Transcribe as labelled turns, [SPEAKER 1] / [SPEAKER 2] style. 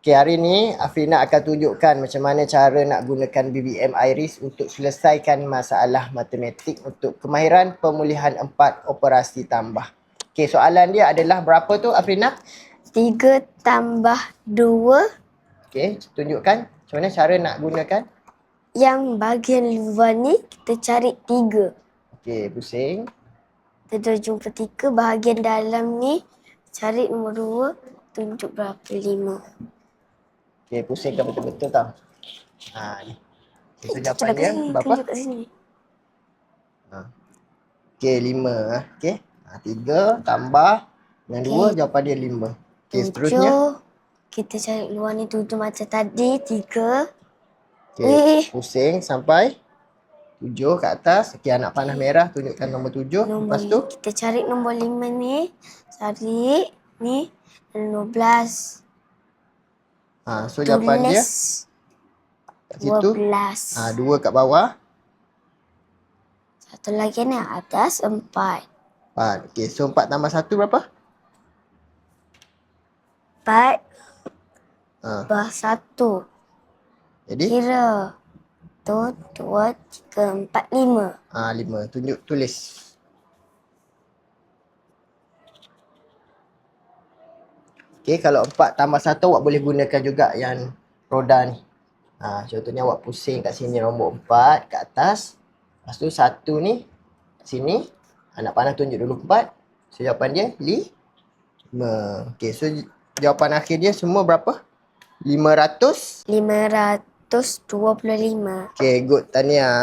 [SPEAKER 1] Okay, hari ni Afrina akan tunjukkan macam mana cara nak gunakan BBM Iris untuk selesaikan masalah matematik untuk kemahiran pemulihan 4 operasi tambah. Okay, soalan dia adalah berapa tu Afrina?
[SPEAKER 2] 3 tambah 2.
[SPEAKER 1] Okay, tunjukkan macam mana cara nak gunakan.
[SPEAKER 2] Yang bahagian luar ni kita cari 3.
[SPEAKER 1] Okay, pusing.
[SPEAKER 2] Kita dah jumpa 3. Bahagian dalam ni cari nombor 2. Tunjuk berapa? 5.
[SPEAKER 1] Okay, pusingkan betul-betul tau. Ni. So,
[SPEAKER 2] Tunjuk
[SPEAKER 1] jawapan
[SPEAKER 2] kat
[SPEAKER 1] dia
[SPEAKER 2] sini.
[SPEAKER 1] berapa?
[SPEAKER 2] Tunjuk kat sini.
[SPEAKER 1] Okay, 5. Okay. 3 tambah dengan 2, jawapan dia 5. Okay, seterusnya.
[SPEAKER 2] Kita cari luar ni tutup macam tadi. 3.
[SPEAKER 1] Okay, pusing sampai 7 kat atas. Okay, anak panah merah tunjukkan nombor 7. Lepas tu
[SPEAKER 2] kita cari nombor 5 ni. Cari ni 15.
[SPEAKER 1] So jawapan dia kat situ
[SPEAKER 2] 12.
[SPEAKER 1] 2 kat bawah.
[SPEAKER 2] Satu lagi ni atas 4.
[SPEAKER 1] 4. Okay, so 4 tambah 1 berapa?
[SPEAKER 2] 4 tambah 1.
[SPEAKER 1] Jadi?
[SPEAKER 2] Kira. 1, 2, 3, 4, 5.
[SPEAKER 1] 5. Tunjuk, tulis. Okay, kalau 4 tambah 1 awak boleh gunakan juga yang roda ni. Contohnya awak pusing kat sini nombor 4 kat atas. Lepas tu 1 ni kat sini. Anak panah tunjuk dulu 4. So jawapan dia 5. Okay, so jawapan akhir dia semua berapa? 500?
[SPEAKER 2] 525.
[SPEAKER 1] Okay, good. Tahniah.